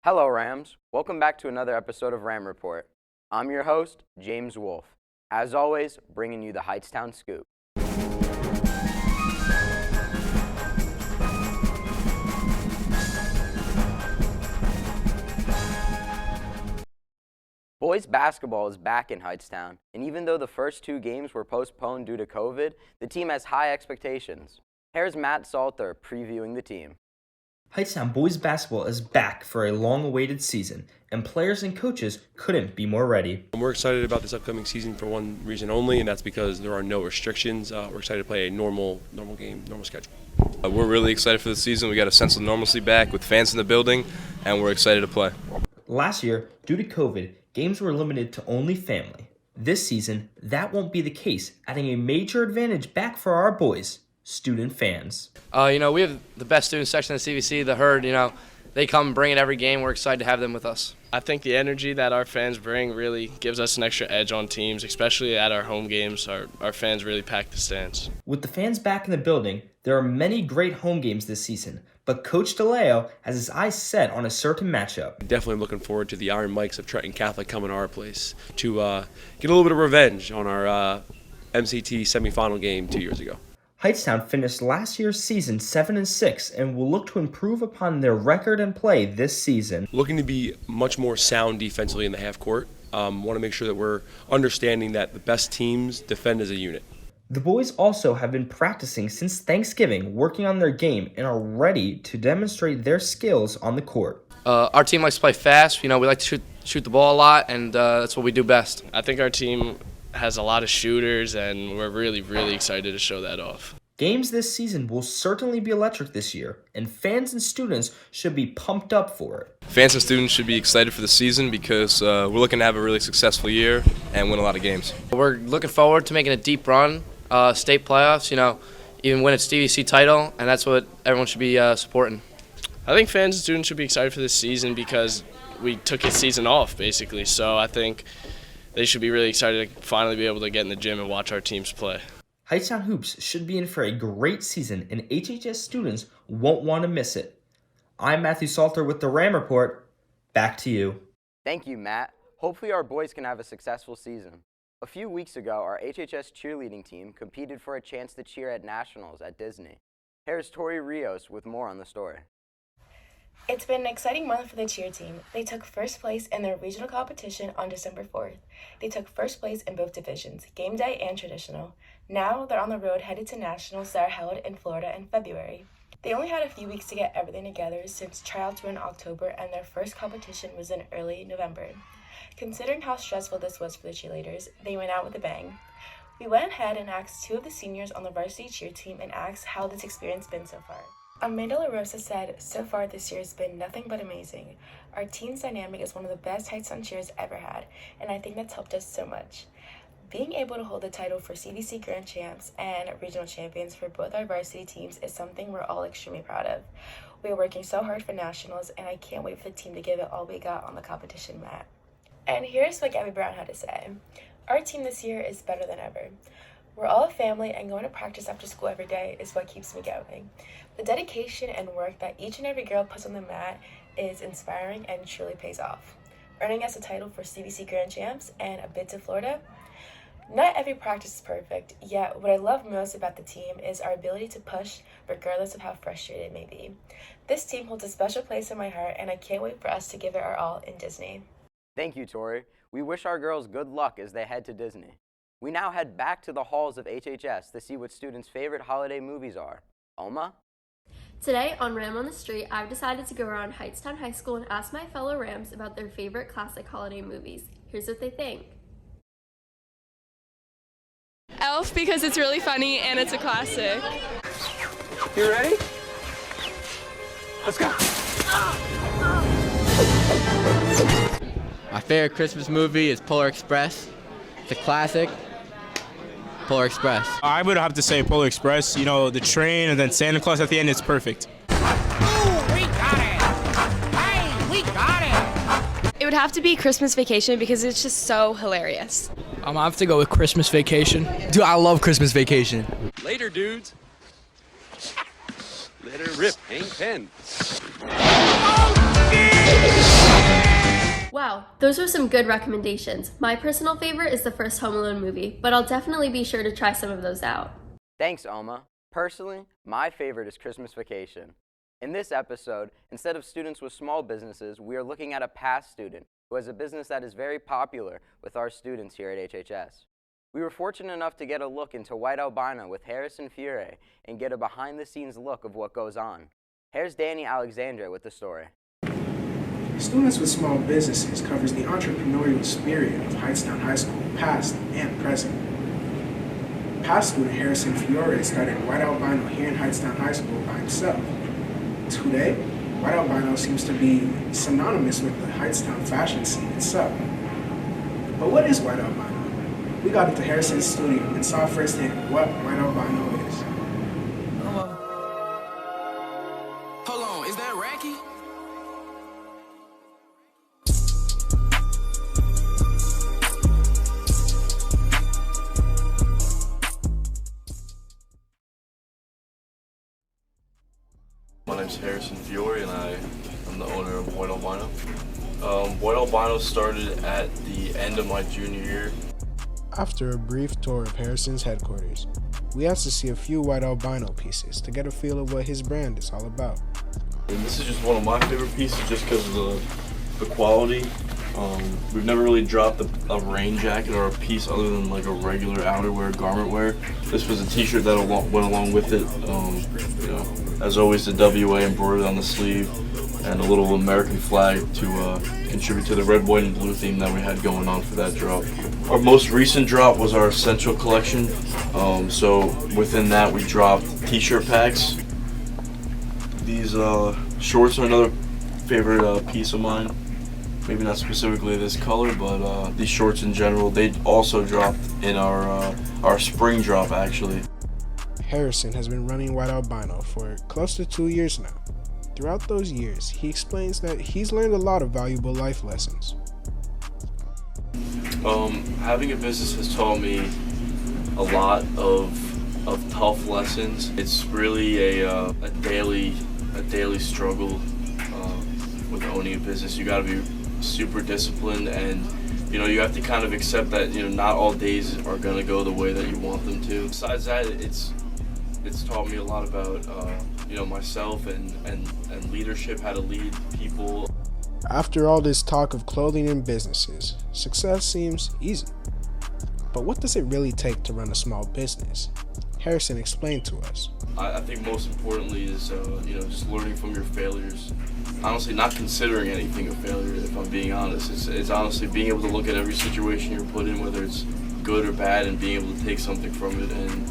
Hello, Rams. Welcome back to another episode of Ram Report. I'm your host, James Wolfe. As always, bringing you the Hightstown Scoop. Boys basketball is back in Hightstown, and even though the first two games were postponed due to COVID, the team has high expectations. Here's Matt Salter previewing the team. Hightstown boys basketball is back for a long-awaited season, and players and coaches couldn't be more ready. We're excited about this upcoming season for one reason only, and that's because there are no restrictions. We're excited to play a normal game, normal schedule. We're really excited for the season. We got a sense of normalcy back with fans in the building, and we're excited to play. Last year, due to COVID, games were limited to only family. This season, that won't be the case, adding a major advantage back for our boys, student fans. We have the best student section at CVC, the Herd. They come and bring it every game. We're excited to have them with us. I think the energy that our fans bring really gives us an extra edge on teams, especially at our home games. Our fans really pack the stands. With the fans back in the building, there are many great home games this season, but Coach DeLeo has his eyes set on a certain matchup. Definitely looking forward to the Iron Mikes of Trenton Catholic coming to our place to get a little bit of revenge on our MCT semifinal game 2 years ago. Hightstown finished last year's season 7-6 and will look to improve upon their record and play this season. Looking to be much more sound defensively in the half court. Want to make sure that we're understanding that the best teams defend as a unit. The boys also have been practicing since Thanksgiving, working on their game, and are ready to demonstrate their skills on the court. Our team likes to play fast. We like to shoot the ball a lot, and that's what we do best. I think our team has a lot of shooters, and we're really, really excited to show that off. Games this season will certainly be electric this year, and fans and students should be pumped up for it. Fans and students should be excited for the season because we're looking to have a really successful year and win a lot of games. We're looking forward to making a deep run, state playoffs, even win a CVC title, and that's what everyone should be supporting. I think fans and students should be excited for this season because we took a season off, basically. So I think they should be really excited to finally be able to get in the gym and watch our teams play. Hightstown Hoops should be in for a great season, and HHS students won't want to miss it. I'm Matthew Salter with the Ram Report. Back to you. Thank you, Matt. Hopefully our boys can have a successful season. A few weeks ago, our HHS cheerleading team competed for a chance to cheer at nationals at Disney. Here's Tori Rios with more on the story. It's been an exciting month for the cheer team. They took first place in their regional competition on December 4th. They took first place in both divisions, game day and traditional. Now they're on the road headed to nationals that are held in Florida in February. They only had a few weeks to get everything together since tryouts were in October and their first competition was in early November. Considering how stressful this was for the cheerleaders, they went out with a bang. We went ahead and asked two of the seniors on the varsity cheer team and asked how this experience been so far. Amanda LaRosa said, "So far this year has been nothing but amazing. Our team's dynamic is one of the best Hightstown cheers ever had, and I think that's helped us so much. Being able to hold the title for CVC Grand Champs and regional champions for both our varsity teams is something we're all extremely proud of. We are working so hard for nationals, and I can't wait for the team to give it all we got on the competition mat." And here's what Gabby Brown had to say. "Our team this year is better than ever. We're all a family, and going to practice after school every day is what keeps me going. The dedication and work that each and every girl puts on the mat is inspiring and truly pays off. Earning us a title for CVC Grand Champs and a bid to Florida. Not every practice is perfect, yet what I love most about the team is our ability to push regardless of how frustrated it may be. This team holds a special place in my heart, and I can't wait for us to give it our all in Disney." Thank you, Tori. We wish our girls good luck as they head to Disney. We now head back to the halls of HHS to see what students' favorite holiday movies are. Oma? Today on Ram on the Street, I've decided to go around Hightstown High School and ask my fellow Rams about their favorite classic holiday movies. Here's what they think. Elf, because it's really funny and it's a classic. You ready? Let's go. My favorite Christmas movie is Polar Express. It's a classic. Polar Express. I would have to say Polar Express. The train and then Santa Claus at the end, it's perfect. Ooh, we got it! Hey, we got it! It would have to be Christmas Vacation because it's just so hilarious. I have to go with Christmas Vacation. Dude, I love Christmas Vacation. Later, dudes. Let her rip, Hank Penn. Oh, Those were some good recommendations. My personal favorite is the first Home Alone movie, but I'll definitely be sure to try some of those out. Thanks, Oma. Personally, my favorite is Christmas Vacation. In this episode, instead of students with small businesses, we are looking at a past student who has a business that is very popular with our students here at HHS. We were fortunate enough to get a look into White Albino with Harrison Fiore and get a behind-the-scenes look of what goes on. Here's Danny Alexandre with the story. Students with Small Businesses covers the entrepreneurial spirit of Hightstown High School, past and present. Past student Harrison Fiore started White Albino here in Hightstown High School by himself. Today, White Albino seems to be synonymous with the Hightstown fashion scene itself. But what is White Albino? We got into Harrison's studio and saw firsthand what White Albino is. Hold on, is that Racky? My name's Harrison Fiore and I'm the owner of White Albino. White Albino started at the end of my junior year. After a brief tour of Harrison's headquarters, we asked to see a few White Albino pieces to get a feel of what his brand is all about. And this is just one of my favorite pieces just because of the quality. We've never really dropped a rain jacket or a piece other than like a regular outerwear, garment wear. This was a t-shirt that went along with it. As always, the WA embroidered on the sleeve and a little American flag to contribute to the red, white, and blue theme that we had going on for that drop. Our most recent drop was our Essential collection. So within that, we dropped t-shirt packs. These shorts are another favorite piece of mine. Maybe not specifically this color, but these shorts in general, they also dropped in our spring drop, actually. Harrison has been running White Albino for close to 2 years now. Throughout those years, he explains that he's learned a lot of valuable life lessons. Having a business has taught me a lot of tough lessons. It's really a daily struggle with owning a business. You got to be super disciplined, and you have to kind of accept that not all days are going to go the way that you want them to. Besides that, it's taught me a lot about myself and leadership, how to lead people. After all this talk of clothing and businesses, success seems easy. But what does it really take to run a small business? Harrison explained to us. I think most importantly is just learning from your failures. Honestly, not considering anything a failure, if I'm being honest. It's honestly being able to look at every situation you're put in, whether it's good or bad, and being able to take something from it and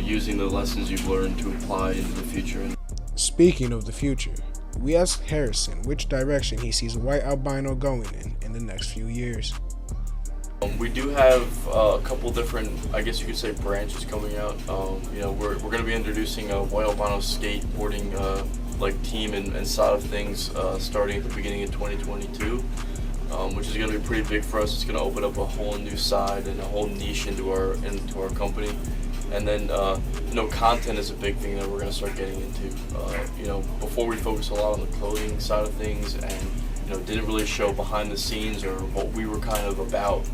using the lessons you've learned to apply into the future. Speaking of the future, we asked Harrison which direction he sees White Albino going in the next few years. We do have a couple different, I guess you could say, branches coming out. We're going to be introducing a White Albino skateboarding team and side of things starting at the beginning of 2022, which is going to be pretty big for us. It's going to open up a whole new side and a whole niche into our company. And then, content is a big thing that we're going to start getting into. Before we focus a lot on the clothing side of things and, didn't really show behind the scenes or what we were kind of about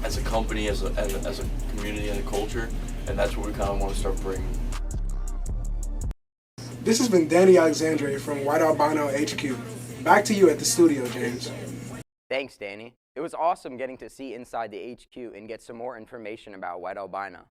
as a company, as a community and a culture. And that's what we kind of want to start bringing. This has been Danny Alexandre from White Albino HQ. Back to you at the studio, James. Thanks, Danny. It was awesome getting to see inside the HQ and get some more information about White Albino.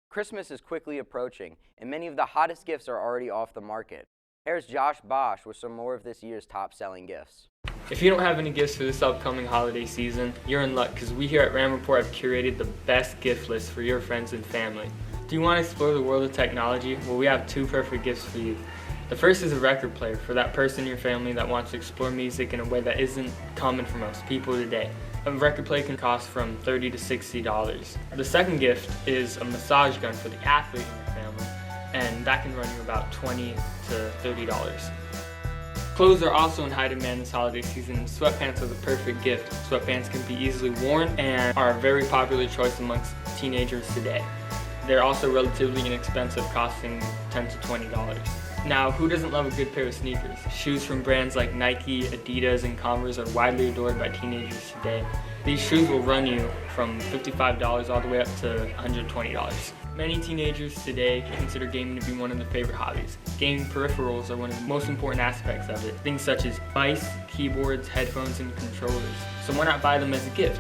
Christmas is quickly approaching, and many of the hottest gifts are already off the market. Here's Josh Bosch with some more of this year's top-selling gifts. If you don't have any gifts for this upcoming holiday season, you're in luck, because we here at Ram Report have curated the best gift list for your friends and family. Do you want to explore the world of technology? Well, we have two perfect gifts for you. The first is a record player for that person in your family that wants to explore music in a way that isn't common for most people today. A record player can cost from $30 to $60. The second gift is a massage gun for the athlete in your family, and that can run you about $20 to $30. Clothes are also in high demand this holiday season. Sweatpants are the perfect gift. Sweatpants can be easily worn and are a very popular choice amongst teenagers today. They're also relatively inexpensive, costing $10 to $20. Now, who doesn't love a good pair of sneakers? Shoes from brands like Nike, Adidas, and Converse are widely adored by teenagers today. These shoes will run you from $55 all the way up to $120. Many teenagers today consider gaming to be one of their favorite hobbies. Gaming peripherals are one of the most important aspects of it. Things such as mice, keyboards, headphones, and controllers. So why not buy them as a gift?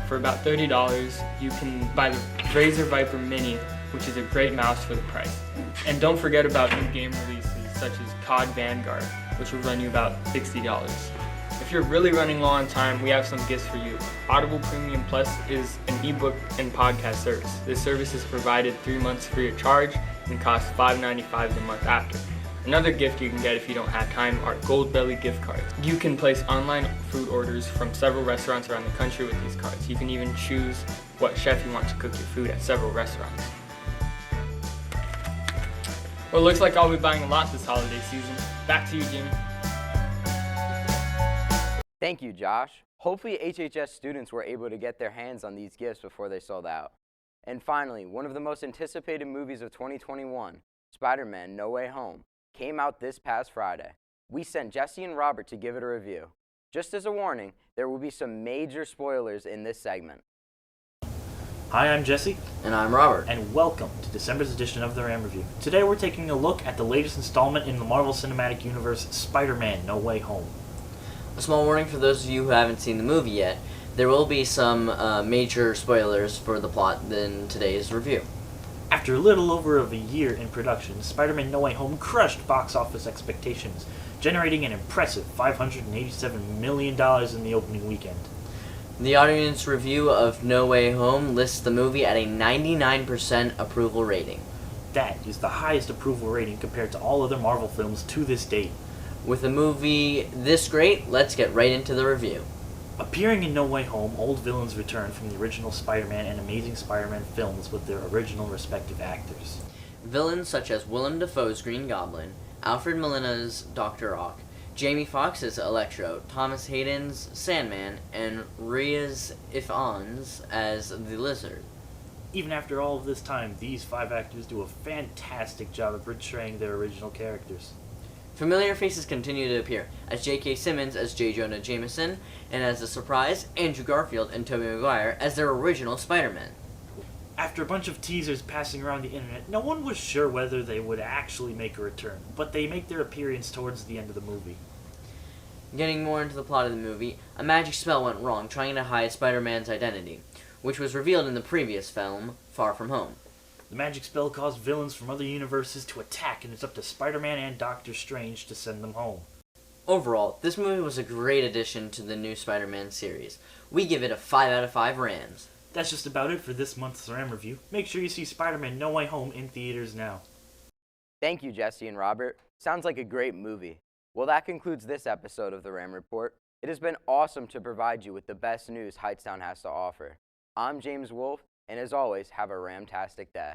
For about $30, you can buy the Razer Viper Mini, which is a great mouse for the price. And don't forget about new game releases such as COD Vanguard, which will run you about $60. If you're really running low on time, we have some gifts for you. Audible Premium Plus is an ebook and podcast service. This service is provided 3 months free of charge and costs $5.95 a month after. Another gift you can get if you don't have time are Goldbelly gift cards. You can place online food orders from several restaurants around the country with these cards. You can even choose what chef you want to cook your food at several restaurants. Well, it looks like I'll be buying a lot this holiday season. Back to you, Jimmy. Thank you, Josh. Hopefully HHS students were able to get their hands on these gifts before they sold out. And finally, one of the most anticipated movies of 2021, Spider-Man: No Way Home, came out this past Friday. We sent Jesse and Robert to give it a review. Just as a warning, there will be some major spoilers in this segment. Hi, I'm Jesse. And I'm Robert. And welcome to December's edition of the Ram Review. Today we're taking a look at the latest installment in the Marvel Cinematic Universe, Spider-Man: No Way Home. A small warning for those of you who haven't seen the movie yet, there will be some major spoilers for the plot in today's review. After a little over a year in production, Spider-Man: No Way Home crushed box office expectations, generating an impressive $587 million in the opening weekend. The audience review of No Way Home lists the movie at a 99% approval rating. That is the highest approval rating compared to all other Marvel films to this date. With a movie this great, let's get right into the review. Appearing in No Way Home, old villains return from the original Spider-Man and Amazing Spider-Man films with their original respective actors. Villains such as Willem Dafoe's Green Goblin, Alfred Molina's Dr. Ock, Jamie Foxx's Electro, Thomas Hayden's Sandman, and Riaz Ifans as the Lizard. Even after all of this time, these 5 actors do a fantastic job of portraying their original characters. Familiar faces continue to appear, as J.K. Simmons as J. Jonah Jameson, and as a surprise, Andrew Garfield and Tobey Maguire as their original Spider-Man. After a bunch of teasers passing around the internet, no one was sure whether they would actually make a return, but they make their appearance towards the end of the movie. Getting more into the plot of the movie, a magic spell went wrong trying to hide Spider-Man's identity, which was revealed in the previous film, Far From Home. The magic spell caused villains from other universes to attack, and it's up to Spider-Man and Doctor Strange to send them home. Overall, this movie was a great addition to the new Spider-Man series. We give it a 5 out of 5 Rams. That's just about it for this month's Ram Review. Make sure you see Spider-Man: No Way Home in theaters now. Thank you, Jesse and Robert. Sounds like a great movie. Well, that concludes this episode of the Ram Report. It has been awesome to provide you with the best news Hightstown has to offer. I'm James Wolfe, and as always, have a Ramtastic day.